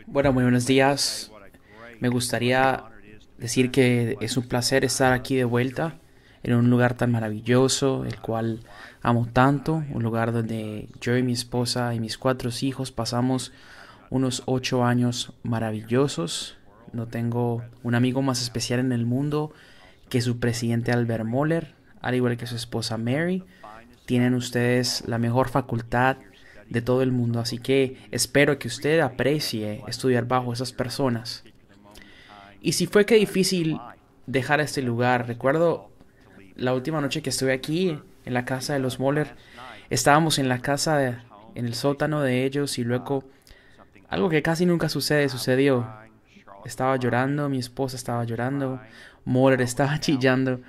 Bueno, muy buenos días. Me gustaría decir que es un placer estar aquí de vuelta en un lugar tan maravilloso, el cual amo tanto, un lugar donde yo y mi esposa y mis 4 hijos pasamos unos 8 años maravillosos. No tengo un amigo más especial en el mundo que su presidente Albert Moller, al igual que su esposa Mary. Tienen ustedes la mejor facultad de todo el mundo, así que espero que usted aprecie estudiar bajo esas personas. Y si fue que difícil dejar este lugar, recuerdo la última noche que estuve aquí en la casa de los Moller, estábamos en la casa en el sótano de ellos y luego algo que casi nunca sucedió. Estaba llorando, mi esposa estaba llorando, Moller estaba chillando,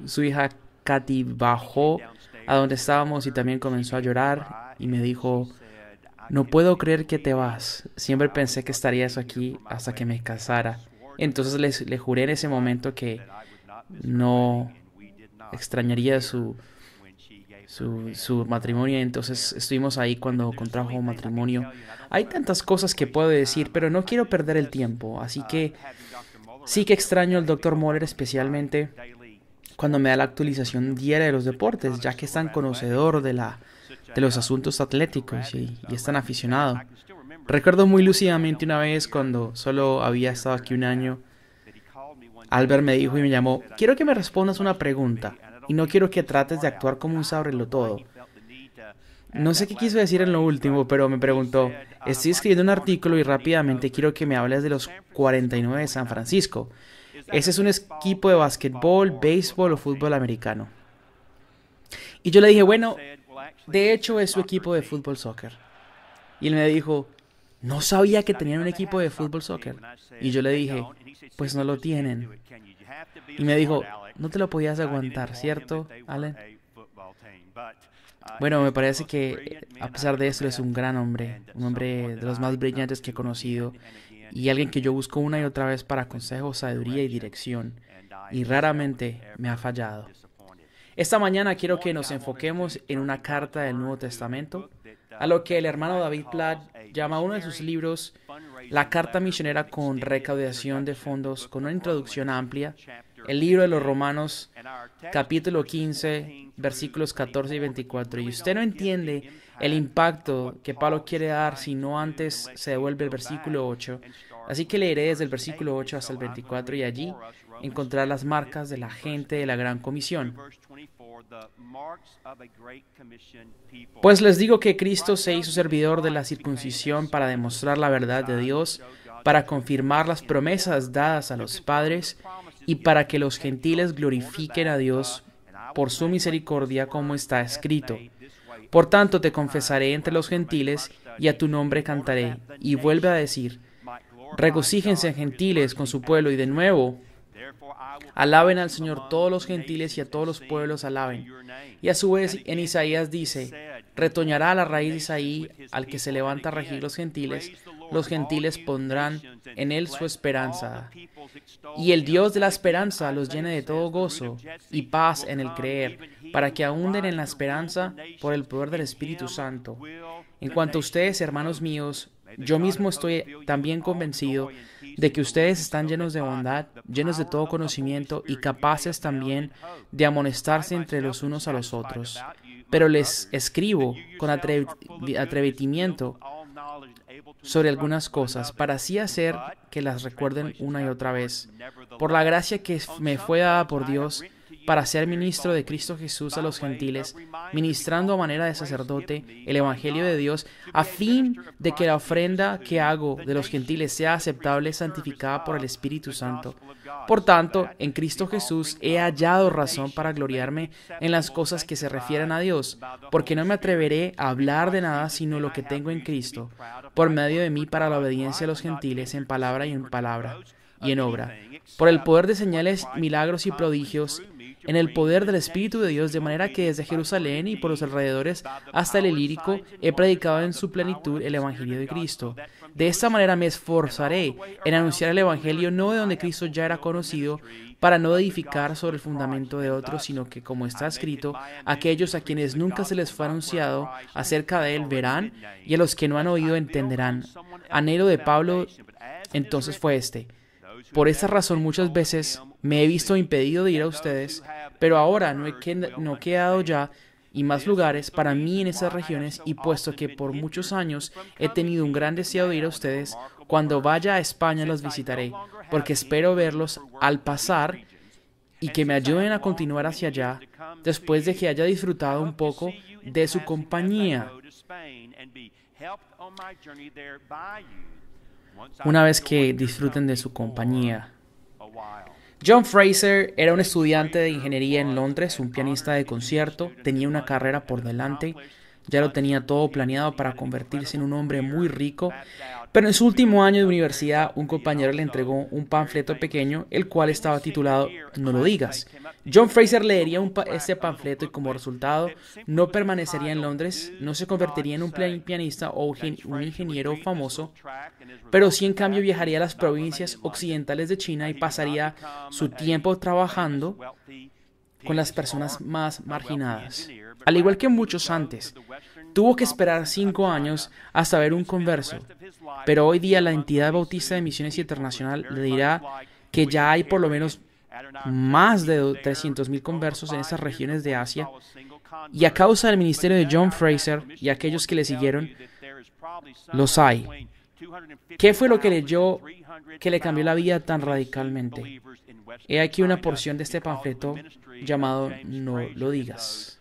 su hija Katy bajó a donde estábamos y también comenzó a llorar y me dijo: no puedo creer que te vas. Siempre pensé que estarías aquí hasta que me casara. Entonces le juré en ese momento que no extrañaría su matrimonio. Entonces estuvimos ahí cuando contrajo matrimonio. Hay tantas cosas que puedo decir, pero no quiero perder el tiempo. Así que sí que extraño al doctor Moller, especialmente cuando me da la actualización diaria de los deportes, ya que es tan conocedor de los asuntos atléticos y es tan aficionado. Recuerdo muy lúcidamente una vez cuando solo había estado aquí un año, Albert me dijo y me llamó: quiero que me respondas una pregunta y no quiero que trates de actuar como un todo. No sé qué quiso decir en lo último, pero me preguntó: estoy escribiendo un artículo y rápidamente quiero que me hables de los 49 de San Francisco. Ese es un equipo de básquetbol, béisbol o fútbol americano. Y yo le dije: bueno, de hecho es su equipo de fútbol soccer. Y él me dijo: no sabía que tenían un equipo de fútbol soccer. Y yo le dije: pues no lo tienen. Y me dijo: no te lo podías aguantar, ¿cierto, Allen? Bueno, me parece que a pesar de eso es un gran hombre, un hombre de los más brillantes que he conocido y alguien que yo busco una y otra vez para consejos, sabiduría y dirección. Y raramente me ha fallado. Esta mañana quiero que nos enfoquemos en una carta del Nuevo Testamento, a lo que el hermano David Platt llama uno de sus libros la carta misionera con recaudación de fondos, con una introducción amplia, el libro de los Romanos, capítulo 15, versículos 14 y 24. Y usted no entiende el impacto que Pablo quiere dar si no antes se devuelve el versículo 8. Así que leeré desde el versículo 8 hasta el 24 y allí encontrar las marcas de la gente de la gran comisión. Pues les digo que Cristo se hizo servidor de la circuncisión para demostrar la verdad de Dios, para confirmar las promesas dadas a los padres y para que los gentiles glorifiquen a Dios por su misericordia, como está escrito. Por tanto te confesaré entre los gentiles y a tu nombre cantaré. Y vuelve a decir: regocíjense gentiles con su pueblo. Y de nuevo: alaben al Señor todos los gentiles y a todos los pueblos alaben. Y a su vez en Isaías dice: retoñará la raíz de Isaí al que se levanta a regir los gentiles pondrán en él su esperanza. Y el Dios de la esperanza los llene de todo gozo y paz en el creer, para que ahunden en la esperanza por el poder del Espíritu Santo. En cuanto a ustedes, hermanos míos, yo mismo estoy también convencido de que ustedes están llenos de bondad, llenos de todo conocimiento y capaces también de amonestarse entre los unos a los otros. Pero les escribo con atrevimiento sobre algunas cosas, para así hacer que las recuerden una y otra vez, por la gracia que me fue dada por Dios, para ser ministro de Cristo Jesús a los gentiles, ministrando a manera de sacerdote el Evangelio de Dios, a fin de que la ofrenda que hago de los gentiles sea aceptable, santificada por el Espíritu Santo. Por tanto, en Cristo Jesús he hallado razón para gloriarme en las cosas que se refieren a Dios, porque no me atreveré a hablar de nada sino lo que tengo en Cristo, por medio de mí para la obediencia a los gentiles en palabra y en obra, por el poder de señales, milagros y prodigios en el poder del Espíritu de Dios, de manera que desde Jerusalén y por los alrededores hasta el Ilírico he predicado en su plenitud el Evangelio de Cristo. De esta manera me esforzaré en anunciar el Evangelio no de donde Cristo ya era conocido, para no edificar sobre el fundamento de otros, sino que, como está escrito, aquellos a quienes nunca se les fue anunciado acerca de él verán, y a los que no han oído entenderán. Anhelo de Pablo entonces fue este: por esta razón muchas veces me he visto impedido de ir a ustedes, pero ahora no he quedado ya y más lugares para mí en esas regiones, y puesto que por muchos años he tenido un gran deseo de ir a ustedes, cuando vaya a España los visitaré, porque espero verlos al pasar y que me ayuden a continuar hacia allá, después de que haya disfrutado un poco de su compañía. Una vez que disfruten de su compañía. John Fraser era un estudiante de ingeniería en Londres, un pianista de concierto, tenía una carrera por delante, ya lo tenía todo planeado para convertirse en un hombre muy rico, pero en su último año de universidad un compañero le entregó un panfleto pequeño, el cual estaba titulado "No lo digas". John Fraser leería este panfleto y como resultado no permanecería en Londres, no se convertiría en un pianista o un ingeniero famoso, pero sí en cambio viajaría a las provincias occidentales de China y pasaría su tiempo trabajando con las personas más marginadas. Al igual que muchos antes, tuvo que esperar 5 años hasta ver un converso, pero hoy día la entidad bautista de Misiones Internacional le dirá que ya hay por lo menos más de 300,000 conversos en esas regiones de Asia, y a causa del ministerio de John Fraser y aquellos que le siguieron, los hay. ¿Qué fue lo que leyó que le cambió la vida tan radicalmente? He aquí una porción de este panfleto llamado "No lo digas".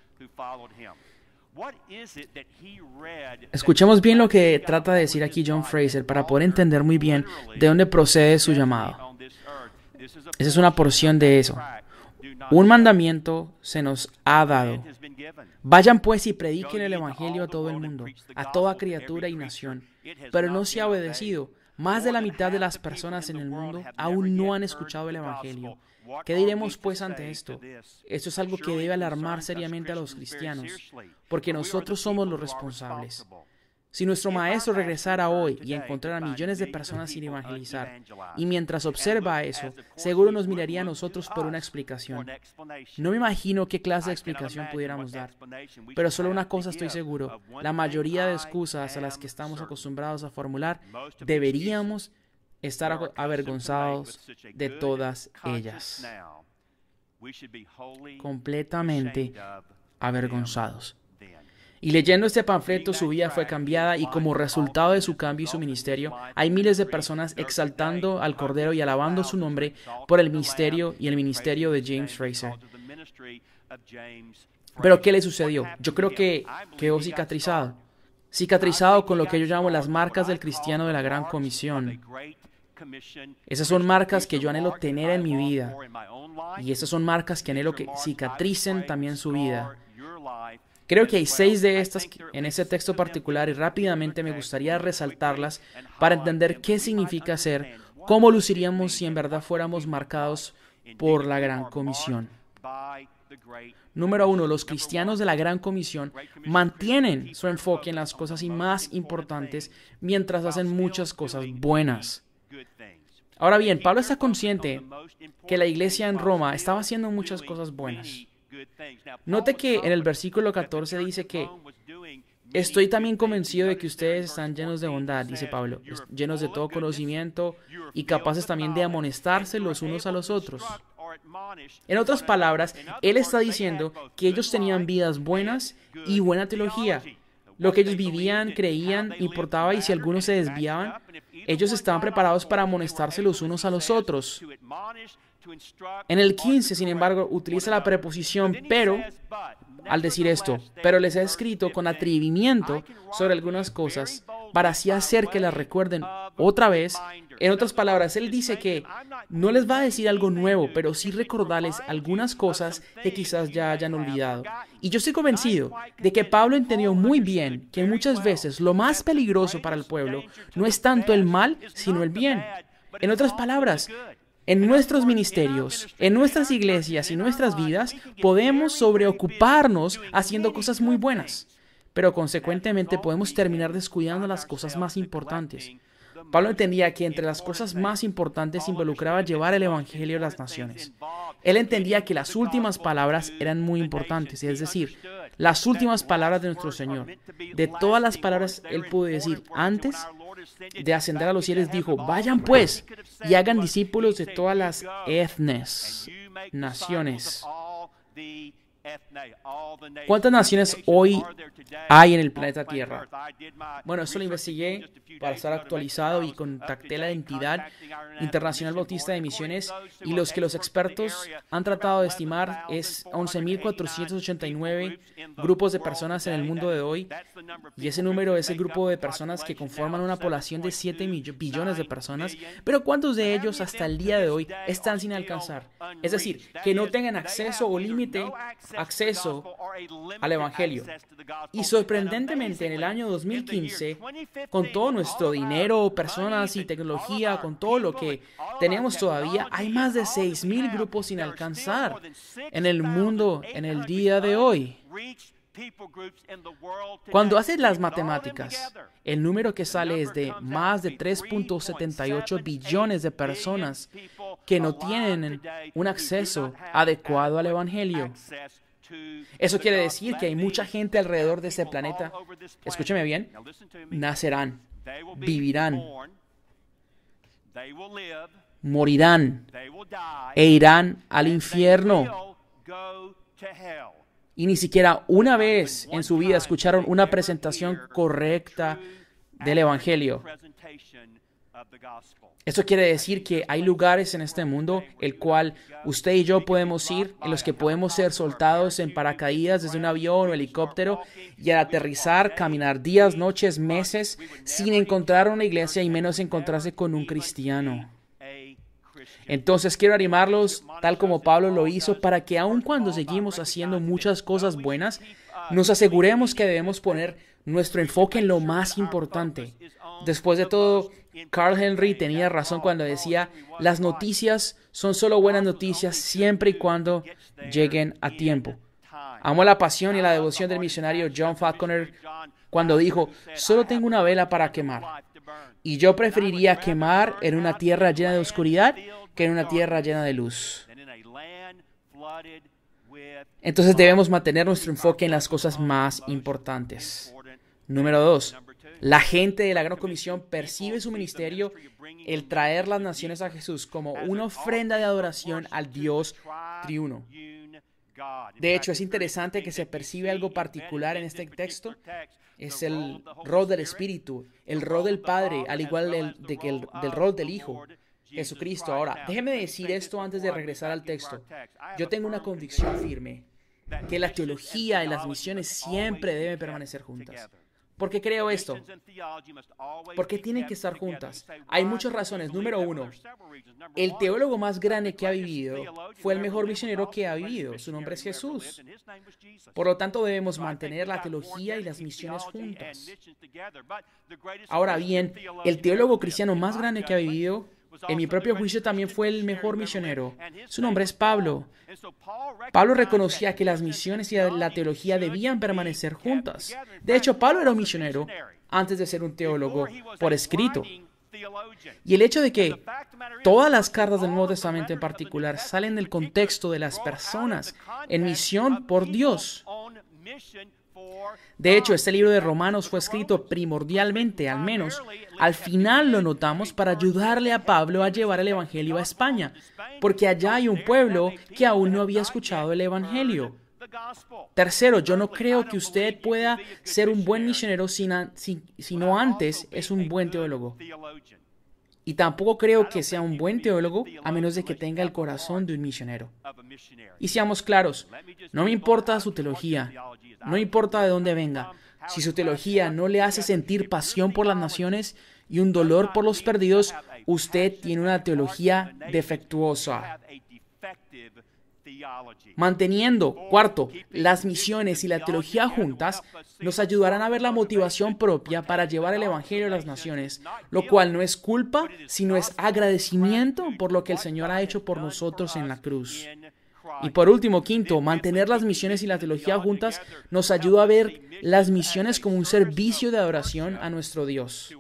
Escuchemos bien lo que trata de decir aquí John Fraser para poder entender muy bien de dónde procede su llamado. Esa es una porción de eso. Un mandamiento se nos ha dado. Vayan pues y prediquen el Evangelio a todo el mundo, a toda criatura y nación. Pero no se ha obedecido. Más de la mitad de las personas en el mundo aún no han escuchado el Evangelio. ¿Qué diremos pues ante esto? Esto es algo que debe alarmar seriamente a los cristianos, porque nosotros somos los responsables. Si nuestro Maestro regresara hoy y encontrara millones de personas sin evangelizar, y mientras observa eso, seguro nos miraría a nosotros por una explicación. No me imagino qué clase de explicación pudiéramos dar, pero solo una cosa estoy seguro: la mayoría de excusas a las que estamos acostumbrados a formular, deberíamos estar avergonzados de todas ellas. Completamente avergonzados. Y leyendo este panfleto, su vida fue cambiada, y como resultado de su cambio y su ministerio, hay miles de personas exaltando al Cordero y alabando su nombre por el misterio y el ministerio de James Fraser. Pero ¿qué le sucedió? Yo creo que quedó cicatrizado. Cicatrizado con lo que yo llamo las marcas del cristiano de la Gran Comisión. Esas son marcas que yo anhelo tener en mi vida, y esas son marcas que anhelo que cicatricen también su vida. Creo que hay 6 de estas en ese texto particular, y rápidamente me gustaría resaltarlas para entender qué significa ser, cómo luciríamos si en verdad fuéramos marcados por la Gran Comisión. Número 1, los cristianos de la Gran Comisión mantienen su enfoque en las cosas más importantes mientras hacen muchas cosas buenas. Ahora bien, Pablo está consciente que la iglesia en Roma estaba haciendo muchas cosas buenas. Note que en el versículo 14 dice que estoy también convencido de que ustedes están llenos de bondad, dice Pablo, llenos de todo conocimiento y capaces también de amonestarse los unos a los otros. En otras palabras, él está diciendo que ellos tenían vidas buenas y buena teología. Lo que ellos vivían, creían, importaba, y si algunos se desviaban, ellos estaban preparados para amonestarse los unos a los otros. En el 15, sin embargo, utiliza la preposición "pero" al decir esto: pero les he escrito con atrevimiento sobre algunas cosas para así hacer que las recuerden otra vez. En otras palabras, él dice que no les va a decir algo nuevo, pero sí recordarles algunas cosas que quizás ya hayan olvidado. Y yo estoy convencido de que Pablo entendió muy bien que muchas veces lo más peligroso para el pueblo no es tanto el mal, sino el bien. En otras palabras, En nuestros ministerios, en nuestras iglesias y nuestras vidas, podemos sobreocuparnos haciendo cosas muy buenas, pero consecuentemente podemos terminar descuidando las cosas más importantes. Pablo entendía que entre las cosas más importantes involucraba llevar el evangelio a las naciones. Él entendía que las últimas palabras eran muy importantes, es decir, las últimas palabras de nuestro Señor. De todas las palabras él pudo decir antes de ascender a los cielos, dijo: vayan pues y hagan discípulos de todas las etnias, naciones. ¿Cuántas naciones hoy hay en el planeta Tierra? Bueno, eso lo investigué para estar actualizado y contacté la entidad Internacional Bautista de Misiones, y los que los expertos han tratado de estimar es 11.489 grupos de personas en el mundo de hoy, y ese número es el grupo de personas que conforman una población de 7 billones de personas, pero ¿cuántos de ellos hasta el día de hoy están sin alcanzar? Es decir, que no tengan acceso o límite acceso al Evangelio. Y sorprendentemente en el año 2015, con todo nuestro dinero, personas y tecnología, con todo lo que tenemos todavía, hay más de 6,000 grupos sin alcanzar en el mundo en el día de hoy. Cuando haces las matemáticas, el número que sale es de más de 3.78 billones de personas que no tienen un acceso adecuado al Evangelio. Eso quiere decir que hay mucha gente alrededor de este planeta, escúcheme bien, nacerán, vivirán, morirán e irán al infierno. Y ni siquiera una vez en su vida escucharon una presentación correcta del Evangelio. Esto quiere decir que hay lugares en este mundo el cual usted y yo podemos ir, en los que podemos ser soltados en paracaídas desde un avión o helicóptero, y al aterrizar caminar días, noches, meses sin encontrar una iglesia y menos encontrarse con un cristiano. Entonces quiero animarlos, tal como Pablo lo hizo, para que aun cuando seguimos haciendo muchas cosas buenas, nos aseguremos que debemos poner nuestro enfoque en lo más importante. Después de todo, Carl Henry tenía razón cuando decía: las noticias son solo buenas noticias siempre y cuando lleguen a tiempo. Amo la pasión y la devoción del misionario John Falconer cuando dijo: solo tengo una vela para quemar, y yo preferiría quemar en una tierra llena de oscuridad que en una tierra llena de luz. Entonces debemos mantener nuestro enfoque en las cosas más importantes. Número 2. La gente de la Gran Comisión percibe su ministerio, el traer las naciones a Jesús, como una ofrenda de adoración al Dios triuno. De hecho, es interesante que se percibe algo particular en este texto. Es el rol del Espíritu, el rol del Padre, al igual del rol del Hijo, Jesucristo. Ahora, déjeme decir esto antes de regresar al texto. Yo tengo una convicción firme, que la teología y las misiones siempre deben permanecer juntas. ¿Por qué creo esto? Porque tienen que estar juntas. Hay muchas razones. Número 1, el teólogo más grande que ha vivido fue el mejor misionero que ha vivido. Su nombre es Jesús. Por lo tanto, debemos mantener la teología y las misiones juntas. Ahora bien, el teólogo cristiano más grande que ha vivido, en mi propio juicio, también fue el mejor misionero. Su nombre es Pablo. Pablo reconocía que las misiones y la teología debían permanecer juntas. De hecho, Pablo era un misionero antes de ser un teólogo por escrito. Y el hecho de que todas las cartas del Nuevo Testamento en particular salen del contexto de las personas en misión por Dios. De hecho, este libro de Romanos fue escrito primordialmente, al menos al final lo notamos, para ayudarle a Pablo a llevar el Evangelio a España, porque allá hay un pueblo que aún no había escuchado el Evangelio. Tercero, yo no creo que usted pueda ser un buen misionero si no antes es un buen teólogo. Y tampoco creo que sea un buen teólogo a menos de que tenga el corazón de un misionero. Y seamos claros, no me importa su teología, no importa de dónde venga. Si su teología no le hace sentir pasión por las naciones y un dolor por los perdidos, usted tiene una teología defectuosa. Manteniendo, cuarto, las misiones y la teología juntas nos ayudarán a ver la motivación propia para llevar el Evangelio a las naciones, lo cual no es culpa, sino es agradecimiento por lo que el Señor ha hecho por nosotros en la cruz. Y por último, quinto, mantener las misiones y la teología juntas nos ayuda a ver las misiones como un servicio de adoración a nuestro Dios.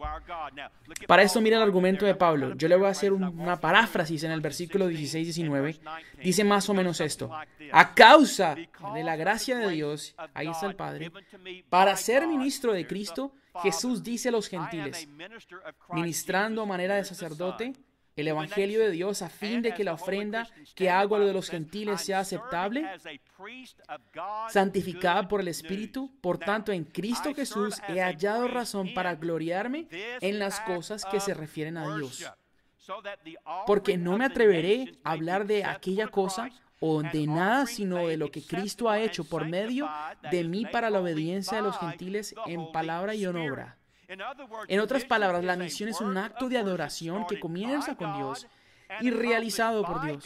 Para esto, mira el argumento de Pablo. Yo le voy a hacer una paráfrasis en el versículo 16-19. Dice más o menos esto: a causa de la gracia de Dios, ahí está el Padre, para ser ministro de Cristo, Jesús dice a los gentiles, ministrando a manera de sacerdote el Evangelio de Dios, a fin de que la ofrenda que hago a lo de los gentiles sea aceptable, santificada por el Espíritu. Por tanto, en Cristo Jesús he hallado razón para gloriarme en las cosas que se refieren a Dios. Porque no me atreveré a hablar de aquella cosa o de nada, sino de lo que Cristo ha hecho por medio de mí para la obediencia de los gentiles en palabra y en obra. En otras palabras, la misión es un acto de adoración que comienza con Dios y realizado por Dios,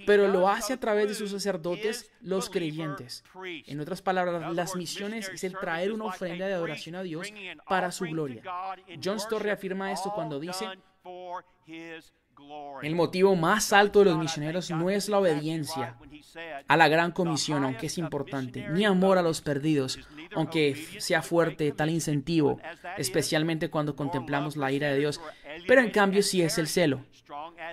pero lo hace a través de sus sacerdotes, los creyentes. En otras palabras, las misiones es el traer una ofrenda de adoración a Dios para su gloria. John Stott reafirma esto cuando dice: el motivo más alto de los misioneros no es la obediencia a la gran comisión, aunque es importante, ni amor a los perdidos, aunque sea fuerte tal incentivo, especialmente cuando contemplamos la ira de Dios, pero en cambio sí es el celo.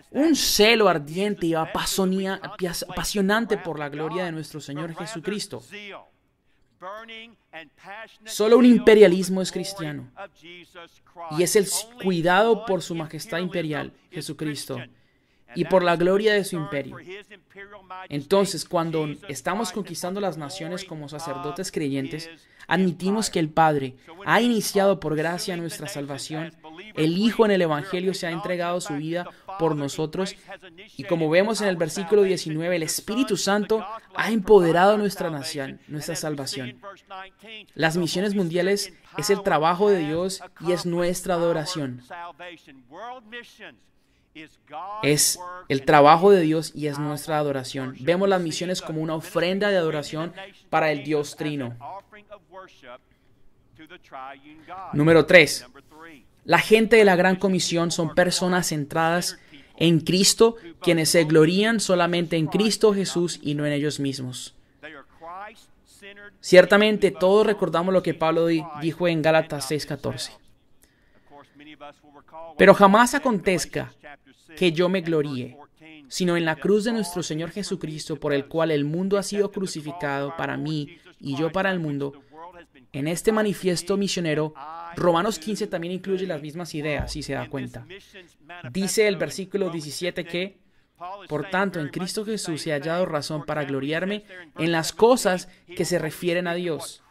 Un celo ardiente y apasionante por la gloria de nuestro Señor Jesucristo. Solo un imperialismo es cristiano, y es el cuidado por su majestad imperial, Jesucristo, y por la gloria de su imperio. Entonces, cuando estamos conquistando las naciones como sacerdotes creyentes, admitimos que el Padre ha iniciado por gracia nuestra salvación, el Hijo en el Evangelio se ha entregado su vida por nosotros, y como vemos en el versículo 19, el Espíritu Santo ha empoderado nuestra nación, nuestra salvación. Las misiones mundiales es el trabajo de Dios y es nuestra adoración. Es el trabajo de Dios y es nuestra adoración. Vemos las misiones como una ofrenda de adoración para el Dios Trino. Número 3. La gente de la Gran Comisión son personas centradas en Cristo, quienes se glorían solamente en Cristo Jesús y no en ellos mismos. Ciertamente todos recordamos lo que Pablo dijo en Gálatas 6:14. Pero jamás acontezca que yo me gloríe, sino en la cruz de nuestro Señor Jesucristo, por el cual el mundo ha sido crucificado para mí y yo para el mundo. En este manifiesto misionero, Romanos 15 también incluye las mismas ideas, si se da cuenta. Dice el versículo 17 que, por tanto, en Cristo Jesús he hallado razón para gloriarme en las cosas que se refieren a Dios.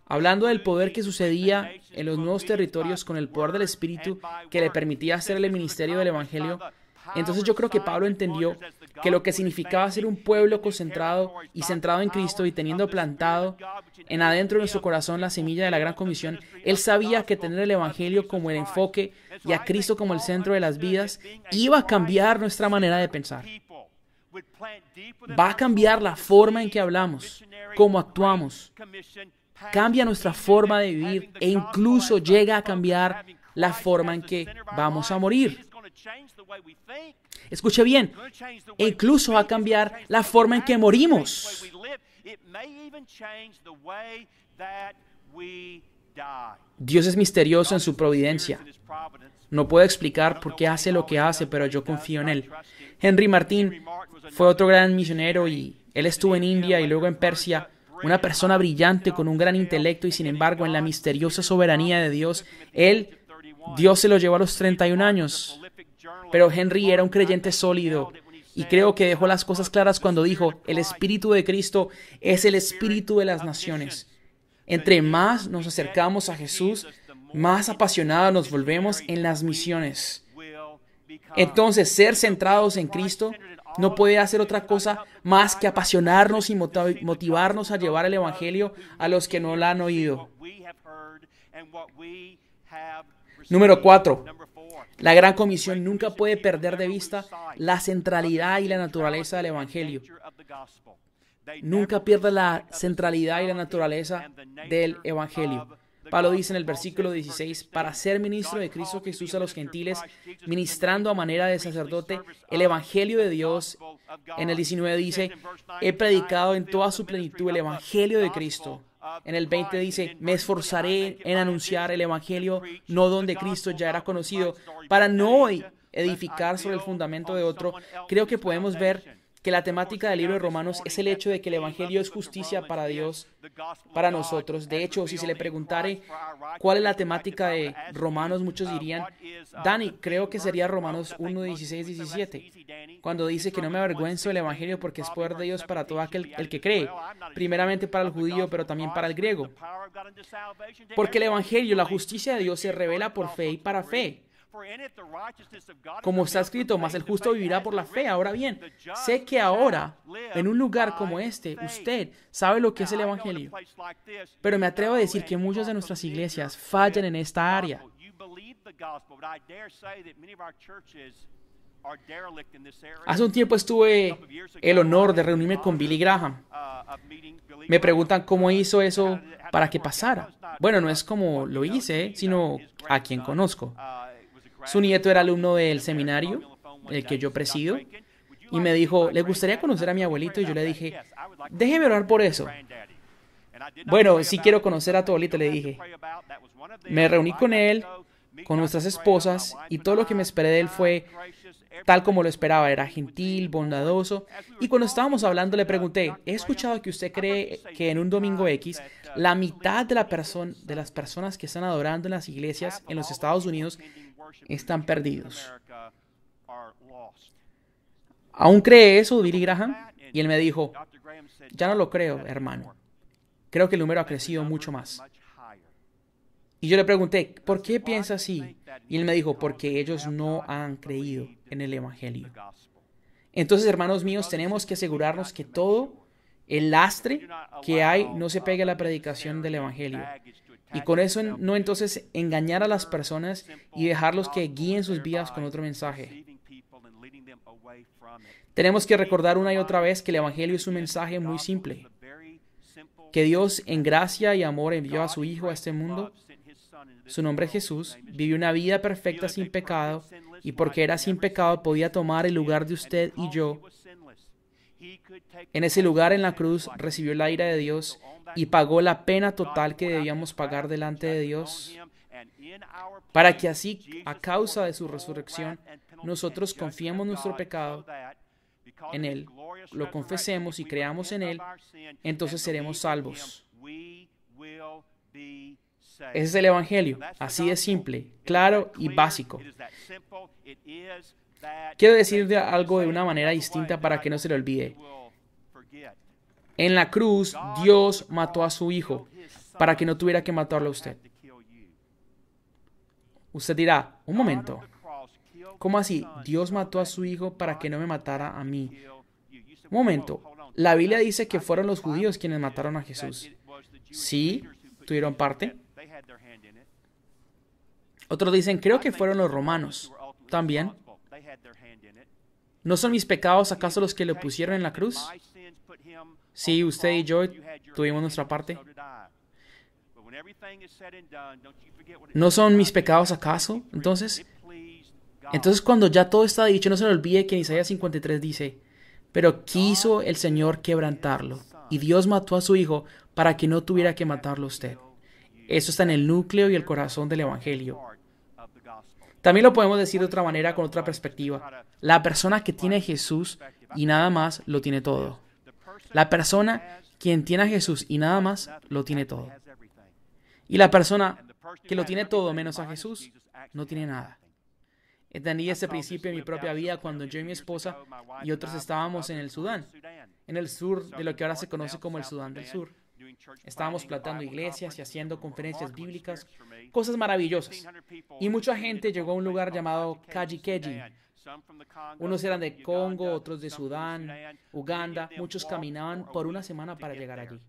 Hablando del poder que sucedía en los nuevos territorios con el poder del Espíritu que le permitía hacer el ministerio del Evangelio, entonces yo creo que Pablo entendió que lo que significaba ser un pueblo concentrado y centrado en Cristo y teniendo plantado en adentro de nuestro corazón la semilla de la Gran Comisión, él sabía que tener el Evangelio como el enfoque y a Cristo como el centro de las vidas iba a cambiar nuestra manera de pensar. Va a cambiar la forma en que hablamos, cómo actuamos, cambia nuestra forma de vivir e incluso llega a cambiar la forma en que vamos a morir. Escuche bien, e incluso va a cambiar la forma en que morimos. Dios es misterioso en su providencia. No puedo explicar por qué hace lo que hace, pero yo confío en Él. Henry Martyn fue otro gran misionero y él estuvo en India y luego en Persia, una persona brillante con un gran intelecto y sin embargo en la misteriosa soberanía de Dios, Dios se lo llevó a los 31 años. Pero Henry era un creyente sólido y creo que dejó las cosas claras cuando dijo, el Espíritu de Cristo es el Espíritu de las naciones. Entre más nos acercamos a Jesús, más apasionados nos volvemos en las misiones. Entonces, ser centrados en Cristo no puede hacer otra cosa más que apasionarnos y motivarnos a llevar el Evangelio a los que no la han oído. Número 4. La Gran Comisión nunca puede perder de vista la centralidad y la naturaleza del Evangelio. Nunca pierda la centralidad y la naturaleza del Evangelio. Pablo dice en el versículo 16, para ser ministro de Cristo Jesús a los gentiles, ministrando a manera de sacerdote el Evangelio de Dios. En el 19 dice, he predicado en toda su plenitud el Evangelio de Cristo. En el 20 dice, me esforzaré en anunciar el Evangelio, no donde Cristo ya era conocido, para no edificar sobre el fundamento de otro. Creo que podemos ver que la temática del libro de Romanos es el hecho de que el Evangelio es justicia para Dios, para nosotros. De hecho, si se le preguntare cuál es la temática de Romanos, muchos dirían, Dani, creo que sería Romanos 1, 16, 17, cuando dice que no me avergüenzo del Evangelio porque es poder de Dios para todo aquel el que cree, primeramente para el judío, pero también para el griego. Porque el Evangelio, la justicia de Dios, se revela por fe y para fe. Como está escrito, mas el justo vivirá por la fe. Ahora bien, sé que ahora, en un lugar como este, usted sabe lo que es el Evangelio. Pero me atrevo a decir que muchas de nuestras iglesias fallan en esta área. Hace un tiempo tuve el honor de reunirme con Billy Graham. Me preguntan cómo hizo eso para que pasara. Bueno, no es como lo hice, sino a quien conozco. Su nieto era alumno del seminario, el que yo presido, y me dijo, ¿le gustaría conocer a mi abuelito? Y yo le dije, déjeme orar por eso. Bueno, sí quiero conocer a tu abuelito, le dije. Me reuní con él, con nuestras esposas, y todo lo que me esperé de él fue tal como lo esperaba. Era gentil, bondadoso, y cuando estábamos hablando le pregunté, he escuchado que usted cree que en un domingo X, la mitad de las personas que están adorando en las iglesias en los Estados Unidos están perdidos. ¿Aún cree eso, Billy Graham? Y él me dijo, ya no lo creo, hermano. Creo que el número ha crecido mucho más. Y yo le pregunté, ¿por qué piensa así? Y él me dijo, porque ellos no han creído en el Evangelio. Entonces, hermanos míos, tenemos que asegurarnos que todo el lastre que hay no se pegue a la predicación del Evangelio. Y con eso no entonces engañar a las personas y dejarlos que guíen sus vidas con otro mensaje. Tenemos que recordar una y otra vez que el Evangelio es un mensaje muy simple. Que Dios en gracia y amor envió a su Hijo a este mundo. Su nombre es Jesús. Vivió una vida perfecta sin pecado y porque era sin pecado podía tomar el lugar de usted y yo. En ese lugar en la cruz recibió la ira de Dios y pagó la pena total que debíamos pagar delante de Dios, para que así, a causa de su resurrección, nosotros confiemos nuestro pecado en Él, lo confesemos y creamos en Él, entonces seremos salvos. Ese es el Evangelio, así de simple, claro y básico. Quiero decir algo de una manera distinta para que no se le olvide. En la cruz, Dios mató a su Hijo para que no tuviera que matarlo a usted. Usted dirá, un momento, ¿cómo así? Dios mató a su Hijo para que no me matara a mí. Un momento, la Biblia dice que fueron los judíos quienes mataron a Jesús. Sí, tuvieron parte. Otros dicen, creo que fueron los romanos también. ¿No son mis pecados acaso los que le pusieron en la cruz? Sí, usted y yo tuvimos nuestra parte. ¿No son mis pecados acaso? Entonces cuando ya todo está dicho, no se le olvide que en Isaías 53 dice, pero quiso el Señor quebrantarlo, y Dios mató a su Hijo para que no tuviera que matarlo usted. Eso está en el núcleo y el corazón del Evangelio. También lo podemos decir de otra manera, con otra perspectiva. La persona que tiene a Jesús y nada más, lo tiene todo. La persona quien tiene a Jesús y nada más, lo tiene todo. Y la persona que lo tiene todo menos a Jesús, no tiene nada. Entendí este principio en mi propia vida cuando yo y mi esposa y otros estábamos en el Sudán, en el sur de lo que ahora se conoce como el Sudán del Sur. Estábamos plantando iglesias y haciendo conferencias bíblicas, cosas maravillosas. Y mucha gente llegó a un lugar llamado Kaji-Keji. Unos eran de Congo, otros de Sudán, Uganda. Muchos caminaban por una semana para llegar allí.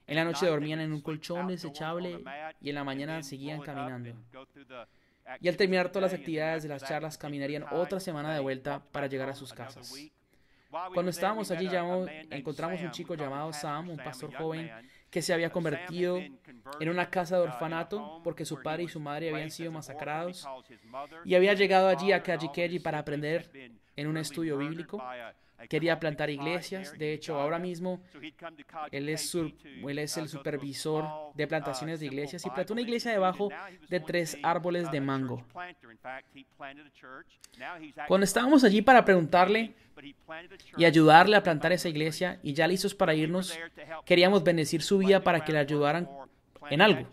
En la noche dormían en un colchón desechable y en la mañana seguían caminando. y al terminar todas las actividades de las charlas caminarían otra semana de vuelta para llegar a sus casas. Cuando estábamos allí encontramos un chico llamado Sam, un pastor joven que se había convertido en una casa de orfanato porque su padre y su madre habían sido masacrados y había llegado allí a Kaji para aprender en un estudio bíblico. Quería plantar iglesias. De hecho, ahora mismo él es el supervisor de plantaciones de iglesias y plantó una iglesia debajo de 3 árboles de mango. Cuando estábamos allí para preguntarle y ayudarle a plantar esa iglesia y ya listos para irnos, queríamos bendecir su vida para que le ayudaran en algo.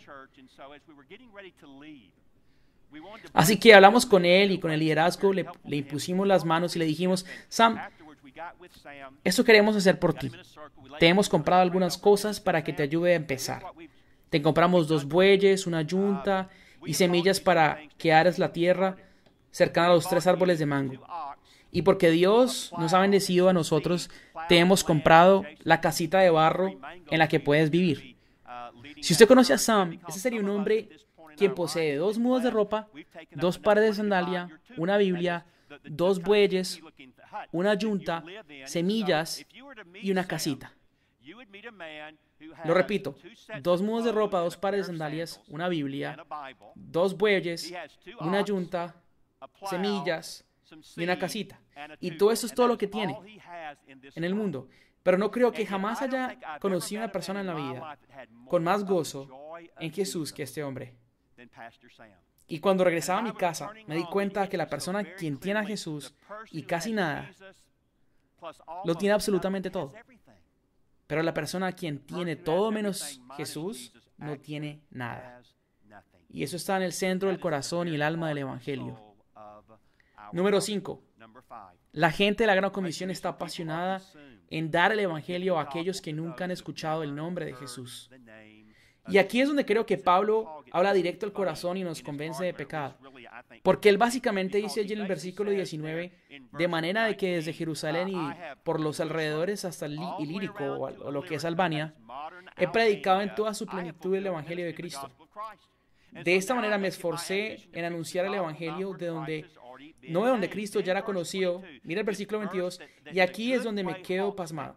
Así que hablamos con él y con el liderazgo, le impusimos las manos y le dijimos: Sam, eso queremos hacer por ti. Te hemos comprado algunas cosas para que te ayude a empezar. Te compramos 2 bueyes, una yunta y semillas para que ares la tierra cercana a los 3 árboles de mango. Y porque Dios nos ha bendecido a nosotros, te hemos comprado la casita de barro en la que puedes vivir. Si usted conoce a Sam, ese sería un hombre quien posee 2 mudas de ropa, 2 pares de sandalia, una Biblia, 2 bueyes, una yunta, semillas y una casita. Lo repito: 2 mudas de ropa, 2 pares de sandalias, una Biblia, 2 bueyes, una yunta, semillas y una casita. Y todo eso es todo lo que tiene en el mundo. Pero no creo que jamás haya conocido a una persona en la vida con más gozo en Jesús que este hombre. Y cuando regresaba a mi casa, me di cuenta que la persona quien tiene a Jesús y casi nada, lo tiene absolutamente todo. Pero la persona quien tiene todo menos Jesús, no tiene nada. Y eso está en el centro del corazón y el alma del Evangelio. Número 5. La gente de la Gran Comisión está apasionada en dar el Evangelio a aquellos que nunca han escuchado el nombre de Jesús. Y aquí es donde creo que Pablo habla directo al corazón y nos convence de pecado. Porque él básicamente dice allí en el versículo 19, de manera de que desde Jerusalén y por los alrededores hasta Ilírico o lo que es Albania, he predicado en toda su plenitud el Evangelio de Cristo. De esta manera me esforcé en anunciar el Evangelio no de donde Cristo ya era conocido. Mira el versículo 22, y aquí es donde me quedo pasmado.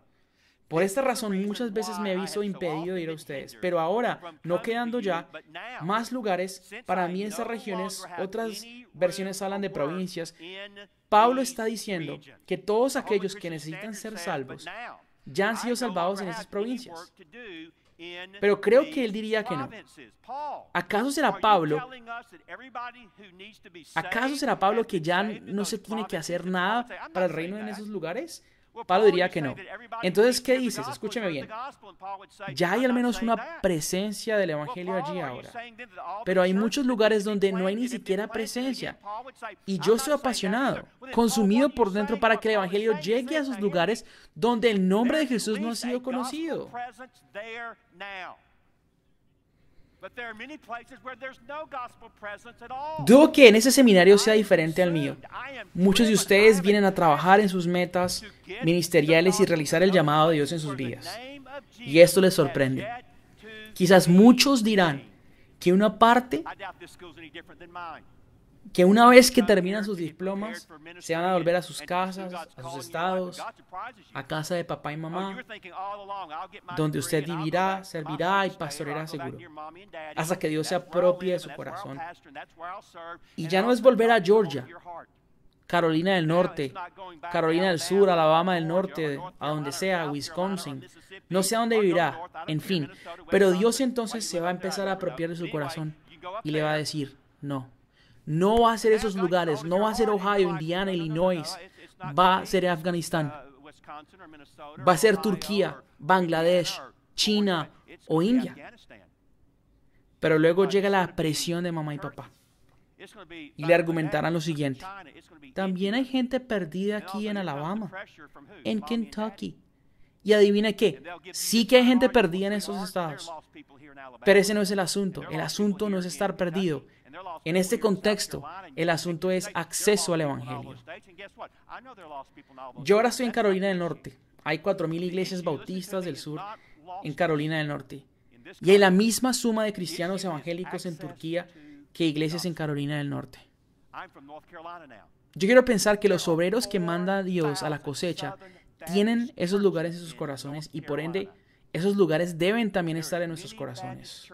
Por esta razón muchas veces me he visto impedido de ir a ustedes, pero ahora, no quedando ya más lugares para mí en estas regiones, otras versiones hablan de provincias, Pablo está diciendo que todos aquellos que necesitan ser salvos ya han sido salvados en esas provincias. Pero creo que él diría que no. ¿Acaso será Pablo que ya no se tiene que hacer nada para el reino en esos lugares? Pablo diría que no. Entonces, ¿qué dices? Escúcheme bien. Ya hay al menos una presencia del Evangelio allí ahora. Pero hay muchos lugares donde no hay ni siquiera presencia. Y yo estoy apasionado, consumido por dentro para que el Evangelio llegue a esos lugares donde el nombre de Jesús no ha sido conocido. Dudo que en ese seminario sea diferente al mío. Muchos de ustedes vienen a trabajar en sus metas ministeriales y realizar el llamado de Dios en sus vidas. Y esto les sorprende. Quizás muchos dirán que una vez que terminan sus diplomas, se van a volver a sus casas, a sus estados, a casa de papá y mamá, donde usted vivirá, servirá y pastoreará seguro, hasta que Dios se apropie de su corazón. Y ya no es volver a Georgia, Carolina del Norte, Carolina del Sur, Alabama del Norte, a donde sea, Wisconsin, no sé a dónde vivirá, en fin. Pero Dios entonces se va a empezar a apropiar de su corazón y le va a decir, no. No va a ser esos lugares, no va a ser Ohio, Indiana, Illinois, va a ser Afganistán, va a ser Turquía, Bangladesh, China o India. Pero luego llega la presión de mamá y papá y le argumentarán lo siguiente: también hay gente perdida aquí en Alabama, en Kentucky. Y adivina qué, sí que hay gente perdida en esos estados, pero ese no es el asunto no es estar perdido. En este contexto, el asunto es acceso al Evangelio. Yo ahora estoy en Carolina del Norte. Hay 4,000 iglesias bautistas del sur en Carolina del Norte. Y hay la misma suma de cristianos evangélicos en Turquía que iglesias en Carolina del Norte. Yo quiero pensar que los obreros que manda Dios a la cosecha tienen esos lugares en sus corazones y por ende esos lugares deben también estar en nuestros corazones.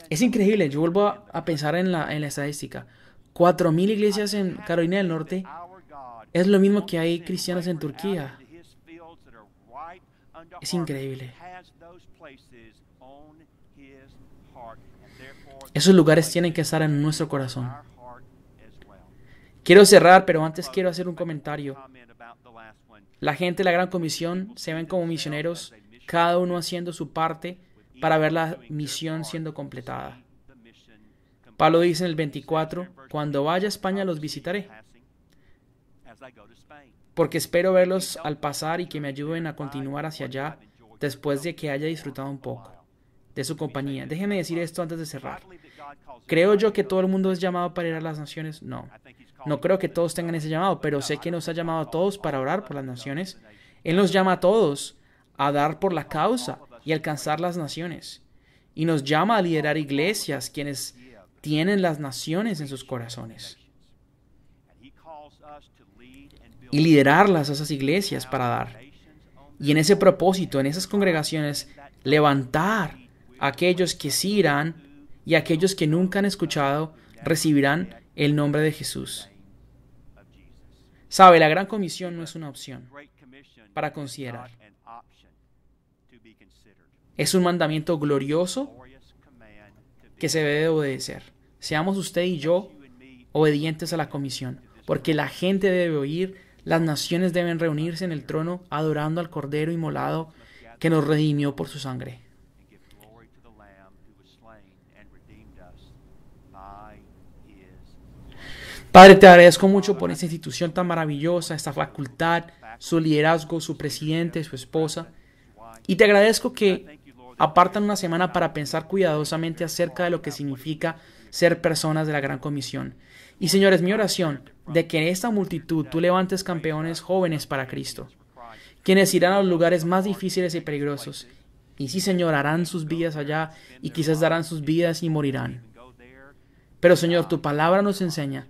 Es increíble, yo vuelvo a pensar en la estadística. 4,000 iglesias en Carolina del Norte es lo mismo que hay cristianos en Turquía. Es increíble. Esos lugares tienen que estar en nuestro corazón. Quiero cerrar, pero antes quiero hacer un comentario. La gente de la Gran Comisión se ven como misioneros, cada uno haciendo su parte para ver la misión siendo completada. Pablo dice en el 24, cuando vaya a España los visitaré, porque espero verlos al pasar y que me ayuden a continuar hacia allá después de que haya disfrutado un poco de su compañía. Déjeme decir esto antes de cerrar. ¿Creo yo que todo el mundo es llamado para ir a las naciones? No. No creo que todos tengan ese llamado, pero sé que nos ha llamado a todos para orar por las naciones. Él nos llama a todos a dar por la causa y alcanzar las naciones. Y nos llama a liderar iglesias quienes tienen las naciones en sus corazones. Y liderarlas a esas iglesias para dar. Y en ese propósito, en esas congregaciones, levantar a aquellos que sí irán y aquellos que nunca han escuchado recibirán el nombre de Jesús. Sabe, la Gran Comisión no es una opción para considerar. Es un mandamiento glorioso que se debe obedecer. Seamos usted y yo obedientes a la comisión, porque la gente debe oír, las naciones deben reunirse en el trono adorando al Cordero inmolado que nos redimió por su sangre. Padre, te agradezco mucho por esta institución tan maravillosa, esta facultad, su liderazgo, su presidente, su esposa. Y te agradezco que apartan una semana para pensar cuidadosamente acerca de lo que significa ser personas de la Gran Comisión. Y Señor, es mi oración de que en esta multitud tú levantes campeones jóvenes para Cristo, quienes irán a los lugares más difíciles y peligrosos. Y sí, Señor, harán sus vidas allá y quizás darán sus vidas y morirán. Pero Señor, tu palabra nos enseña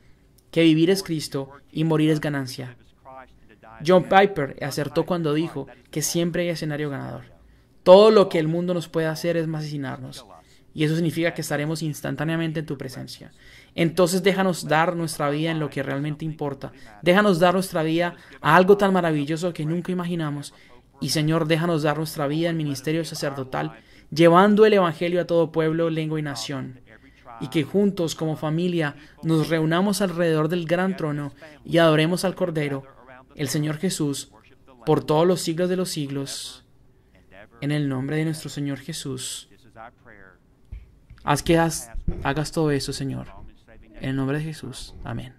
que vivir es Cristo y morir es ganancia. John Piper acertó cuando dijo que siempre hay escenario ganador. Todo lo que el mundo nos puede hacer es asesinarnos, y eso significa que estaremos instantáneamente en tu presencia. Entonces déjanos dar nuestra vida en lo que realmente importa. Déjanos dar nuestra vida a algo tan maravilloso que nunca imaginamos. Y Señor, déjanos dar nuestra vida en ministerio sacerdotal, llevando el Evangelio a todo pueblo, lengua y nación. Y que juntos como familia nos reunamos alrededor del gran trono y adoremos al Cordero, el Señor Jesús, por todos los siglos de los siglos. En el nombre de nuestro Señor Jesús. Haz que hagas todo eso, Señor. En el nombre de Jesús. Amén.